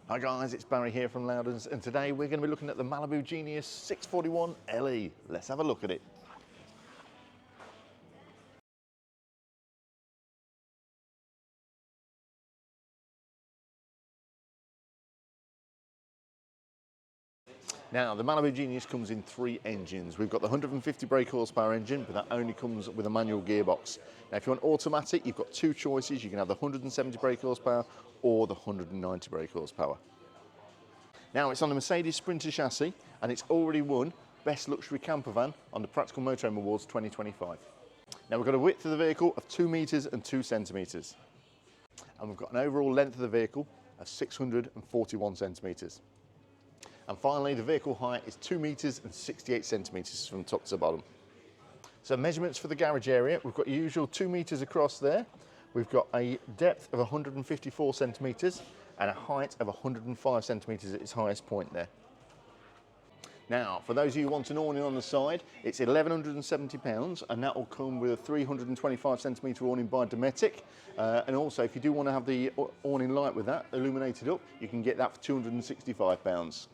Hi guys, it's Barry here from Loudons, and today we're going to be looking at the Malibu Genius 641 LE. Let's have a look at it. Now, the Malibu Genius comes in three engines. We've got the 150 brake horsepower engine, but that only comes with a manual gearbox. Now, if you want automatic, you've got two choices. You can have the 170 brake horsepower or the 190 brake horsepower. Now, it's on the Mercedes Sprinter chassis, and it's already won Best Luxury Camper Van on the Practical Motorhome Awards 2025. Now, we've got a width of the vehicle of 2 metres and 2 centimetres. And we've got an overall length of the vehicle of 641 centimetres. And finally, the vehicle height is 2 metres and 68 centimetres from top to bottom. So measurements for the garage area, we've got your usual 2 metres across there. We've got a depth of 154 centimetres and a height of 105 centimetres at its highest point there. Now, for those of you who want an awning on the side, it's £1,170, and that will come with a 325 centimetre awning by Dometic. And also, if you do want to have the awning light with that, illuminated up, you can get that for £265.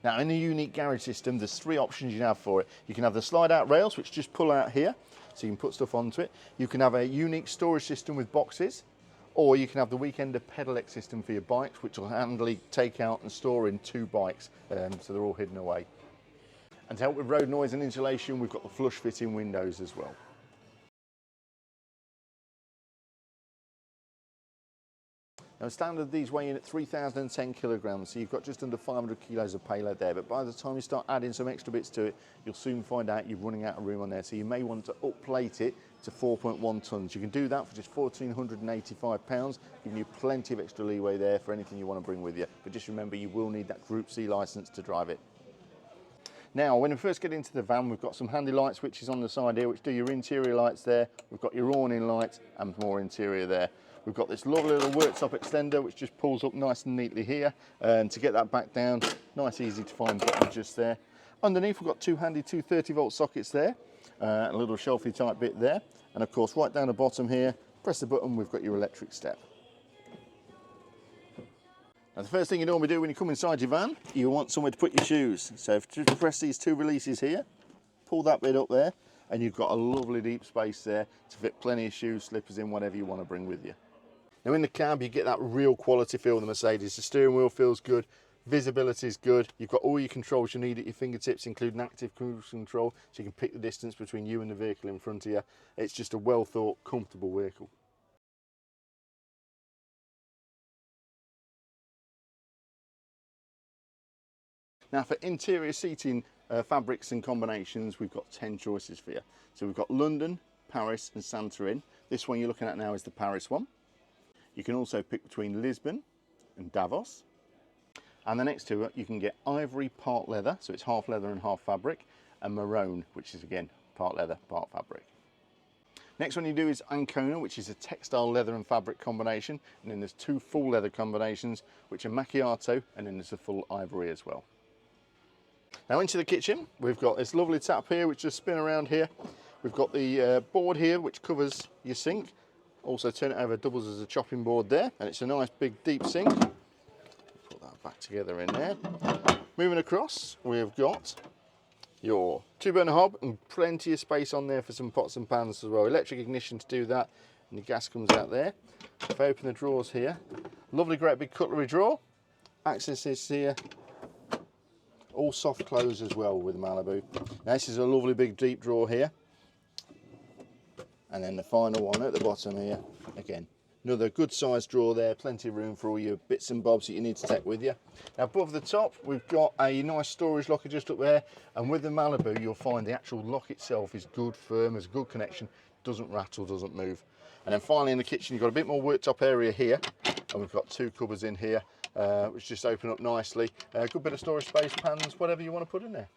Now, in the unique garage system, there's three options you can have for it. You can have the slide-out rails, which just pull out here, so you can put stuff onto it. You can have a unique storage system with boxes, or you can have the Weekender pedelec system for your bikes, which will handily take out and store in 2 bikes, so they're all hidden away. And to help with road noise and insulation, we've got the flush fitting windows as well. Now, standard, these weigh in at 3,010 kilograms, so you've got just under 500 kilos of payload there, but by the time you start adding some extra bits to it, you'll soon find out you're running out of room on there, so you may want to upplate it to 4.1 tonnes. You can do that for just £1,485, giving you plenty of extra leeway there for anything you want to bring with you. But just remember, you will need that Group C licence to drive it. Now, when we first get into the van, we've got some handy light switches on the side here, which do your interior lights there. We've got your awning light and more interior there. We've got this lovely little worktop extender, which just pulls up nice and neatly here. And to get that back down, nice, easy to find button just there. Underneath, we've got two handy 230-volt sockets there, a little shelfy type bit there. And of course, right down the bottom here, press the button, we've got your electric step. Now, the first thing you normally do when you come inside your van, you want somewhere to put your shoes. So if you just press these two releases here, pull that bit up there, and you've got a lovely deep space there to fit plenty of shoes, slippers in, whatever you want to bring with you. Now, in the cab, you get that real quality feel of the Mercedes. The steering wheel feels good, visibility is good. You've got all your controls you need at your fingertips, including active cruise control, so you can pick the distance between you and the vehicle in front of you. It's just a well thought, comfortable vehicle. Now, for interior seating fabrics and combinations, we've got 10 choices for you. So we've got London, Paris and Santorin. This one you're looking at now is the Paris one. You can also pick between Lisbon and Davos. And the next two, you can get ivory, part leather, so it's half leather and half fabric, and maroon, which is again part leather, part fabric. Next one you do is Ancona, which is a textile leather and fabric combination, and then there's 2 full leather combinations, which are macchiato, and then there's a full ivory as well. Now, into the kitchen, we've got this lovely tap here, which just spin around here. We've got the board here, which covers your sink. Also turn it over, doubles as a chopping board there, and it's a nice big deep sink. Put that back together in there. Moving across, we've got your 2-burner hob and plenty of space on there for some pots and pans as well. Electric ignition to do that, and the gas comes out there. If I open the drawers here, lovely great big cutlery drawer. Access is here. All soft close as well with Malibu. Now, this is a lovely big deep drawer here. And then the final one at the bottom here, again, another good sized drawer there, plenty of room for all your bits and bobs that you need to take with you. Now, above the top, we've got a nice storage locker just up there, and with the Malibu, you'll find the actual lock itself is good, firm, has a good connection, doesn't rattle, doesn't move. And then finally in the kitchen, you've got a bit more worktop area here, and we've got 2 cupboards in here, which just open up nicely. A good bit of storage space, pans, whatever you want to put in there.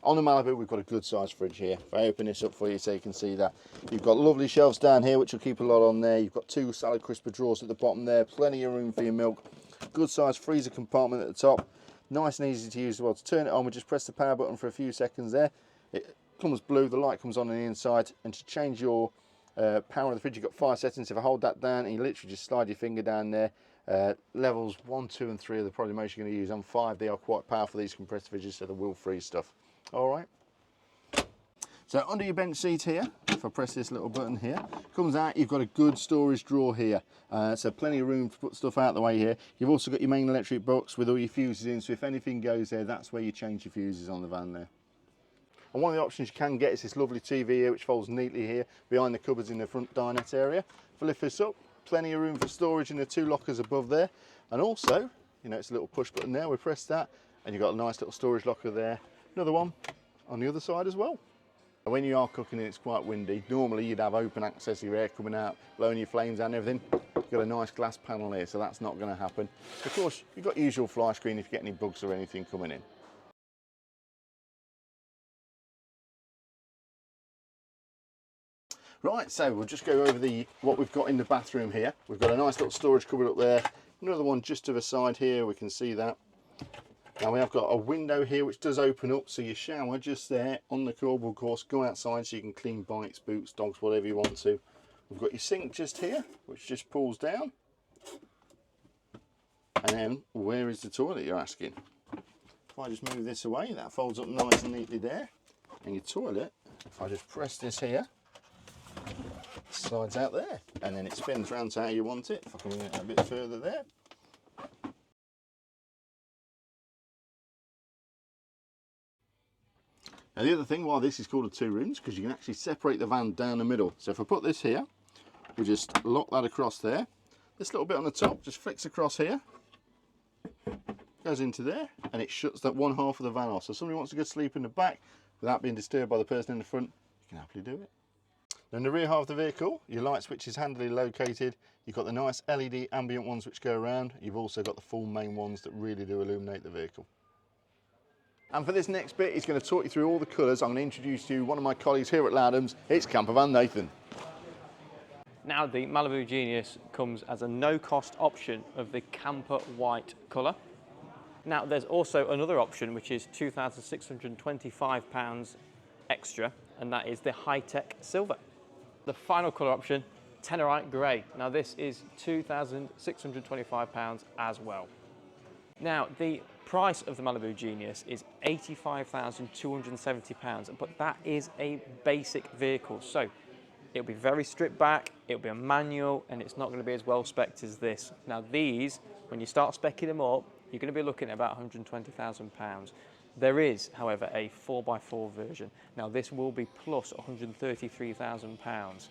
On the Malibu, we've got a good sized fridge here. If I open this up for you so you can see that. You've got lovely shelves down here, which will keep a lot on there. You've got 2 salad crisper drawers at the bottom there, plenty of room for your milk. Good sized freezer compartment at the top. Nice and easy to use as well. To turn it on, we just press the power button for a few seconds there. It comes blue, the light comes on the inside. And to change your power of the fridge, you've got 5 settings. If I hold that down, and you literally just slide your finger down there, Levels 1, 2 and 3 are probably most you're going to use. On 5 they are quite powerful, these compressor fridges, so they will freeze stuff. Alright. So under your bench seat here, if I press this little button here, comes out, you've got a good storage drawer here. So plenty of room to put stuff out the way here. You've also got your main electric box with all your fuses in, so if anything goes there, that's where you change your fuses on the van there. And one of the options you can get is this lovely TV here, which folds neatly here behind the cupboards in the front dinette area. If I lift this up, plenty of room for storage in the 2 lockers above there. And also, you know, it's a little push button there, we press that, and you've got a nice little storage locker there. Another one on the other side as well. And when you are cooking and it's quite windy, normally you'd have open access, your air coming out, blowing your flames out and everything. You've got a nice glass panel here, so that's not going to happen. Of course, you've got usual fly screen if you get any bugs or anything coming in. Right, so we'll just go over what we've got in the bathroom here. We've got a nice little storage cupboard up there, another one just to the side here, we can see that. Now we have got a window here which does open up, so your shower just there on the curb will of course go outside so you can clean bikes, boots, dogs, whatever you want to. We've got your sink just here which just pulls down. And then where is the toilet, you're asking? If I just move this away, that folds up nice and neatly there. And your toilet, if I just press this here, slides out there, and then it spins round to how you want it. If I can move it a bit further there. Now the other thing why this is called a 2 rooms, because you can actually separate the van down the middle. So if I put this here, we just lock that across there. This little bit on the top just flicks across here, goes into there, and it shuts that one half of the van off. So if somebody wants to go sleep in the back without being disturbed by the person in the front, you can happily do it. Now in the rear half of the vehicle, your light switch is handily located. You've got the nice LED ambient ones which go around. You've also got the full main ones that really do illuminate the vehicle. And for this next bit, he's going to talk you through all the colours. I'm going to introduce you one of my colleagues here at Loudham's. It's Campervan Nathan. Now the Malibu Genius comes as a no-cost option of the camper white colour. Now there's also another option which is £2,625 extra, and that is the high-tech silver. The final colour option, Tenorite Grey. Now this is £2,625 as well. Now the price of the Malibu Genius is £85,270, but that is a basic vehicle. So it'll be very stripped back, it'll be a manual, and it's not going to be as well spec'd as this. Now these, when you start spec'ing them up, you're going to be looking at about £120,000. There is, however, a 4x4 version. Now this will be plus £133,000,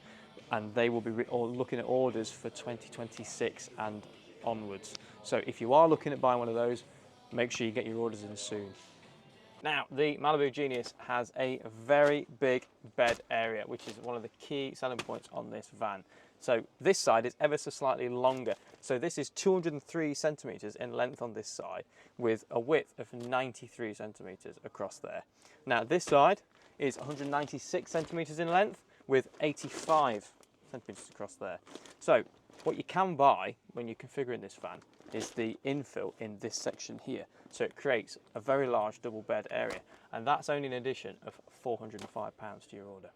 and they will be looking at orders for 2026 and onwards. So if you are looking at buying one of those, make sure you get your orders in soon. Now the Malibu Genius has a very big bed area, which is one of the key selling points on this van. So this side is ever so slightly longer. So this is 203 centimetres in length on this side with a width of 93 centimetres across there. Now this side is 196 centimetres in length with 85 centimetres across there. So what you can buy when you're configuring this van is the infill in this section here. So it creates a very large double bed area, and that's only an addition of £405 to your order.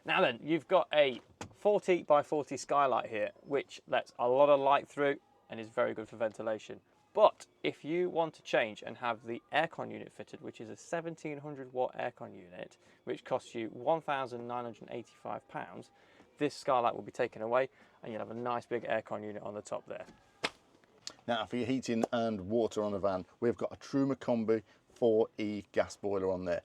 Now then, you've got a 40 by 40 skylight here, which lets a lot of light through and is very good for ventilation. But if you want to change and have the aircon unit fitted, which is a 1700 watt aircon unit, which costs you £1,985, this skylight will be taken away and you'll have a nice big aircon unit on the top there. Now for your heating and water on the van, we've got a Truma Combi 4E gas boiler on there.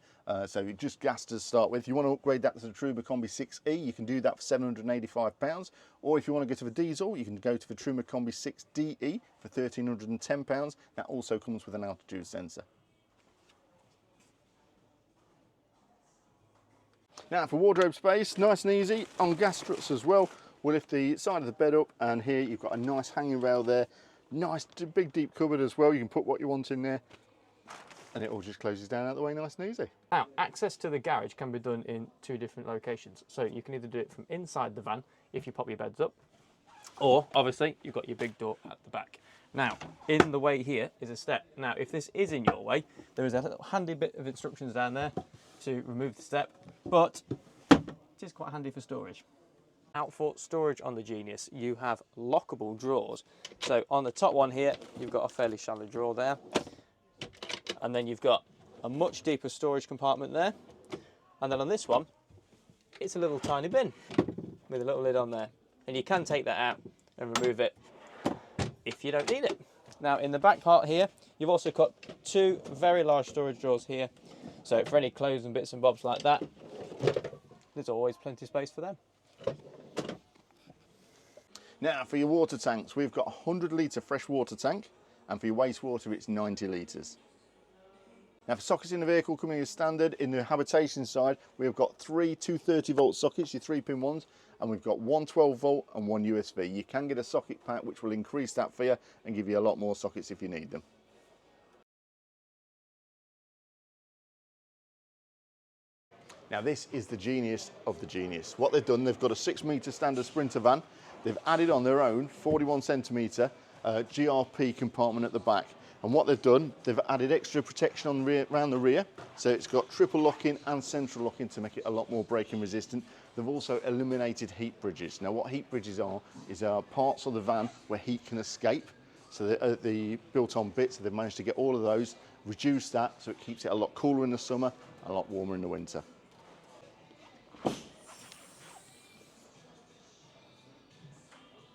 So just gas to start with. If you want to upgrade that to the Truma Combi 6E, you can do that for £785. Or if you want to go to the diesel, you can go to the Truma Combi 6DE for £1,310. That also comes with an altitude sensor. Now for wardrobe space, nice and easy, on gas struts as well. We'll lift the side of the bed up, and here you've got a nice hanging rail there. Nice big deep cupboard as well. You can put what you want in there, and it all just closes down out the way nice and easy. Now, access to the garage can be done in 2 different locations. So you can either do it from inside the van if you pop your beds up, or obviously you've got your big door at the back. Now, in the way here is a step. Now, if this is in your way, there is a little handy bit of instructions down there to remove the step, but it is quite handy for storage. Outfit storage on the Genius, you have lockable drawers. So on the top one here, you've got a fairly shallow drawer there, and then you've got a much deeper storage compartment there, and then on this one, it's a little tiny bin with a little lid on there, and you can take that out and remove it if you don't need it. Now in the back part here, you've also got two very large storage drawers here, so for any clothes and bits and bobs like that, there's always plenty of space for them. Now for your water tanks, we've got a 100 litre fresh water tank, and for your wastewater it's 90 litres. Now for sockets in the vehicle coming as standard, in the habitation side we've got three 230 volt sockets, your 3-pin ones, and we've got one 12 volt and one USB. You can get a socket pack which will increase that for you and give you a lot more sockets if you need them. Now this is the genius of the genius. What they've done, they've got a 6 metre standard Sprinter van. They've added on their own 41 centimetre GRP compartment at the back. And what they've done, they've added extra protection on around the rear. So it's got triple locking and central locking to make it a lot more braking resistant. They've also eliminated heat bridges. Now what heat bridges are, is parts of the van where heat can escape. So the built-on bits, they've managed to get all of those, reduce that, so it keeps it a lot cooler in the summer, a lot warmer in the winter.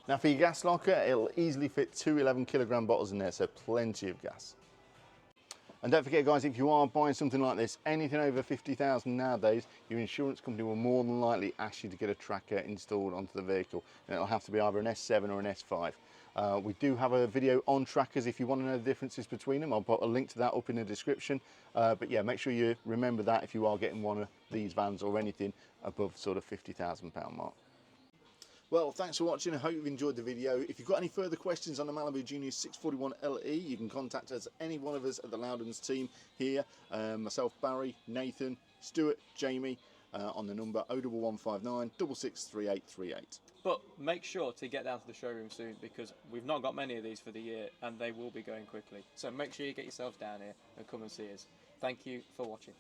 Now for your gas locker, it'll easily fit two 11 kilogram bottles in there, so plenty of gas. And don't forget guys, if you are buying something like this, anything over 50,000 nowadays, your insurance company will more than likely ask you to get a tracker installed onto the vehicle. And it'll have to be either an S7 or an S5. We do have a video on trackers if you want to know the differences between them. I'll put a link to that up in the description. But yeah, make sure you remember that if you are getting one of these vans or anything above sort of £50,000 mark. Well, thanks for watching. I hope you've enjoyed the video. If you've got any further questions on the Malibu Genius 641 LE, you can contact us, any one of us at the Loudons team here. Myself, Barry, Nathan, Stuart, Jamie, on the number 01159 663838. But make sure to get down to the showroom soon, because we've not got many of these for the year and they will be going quickly. So make sure you get yourself down here and come and see us. Thank you for watching.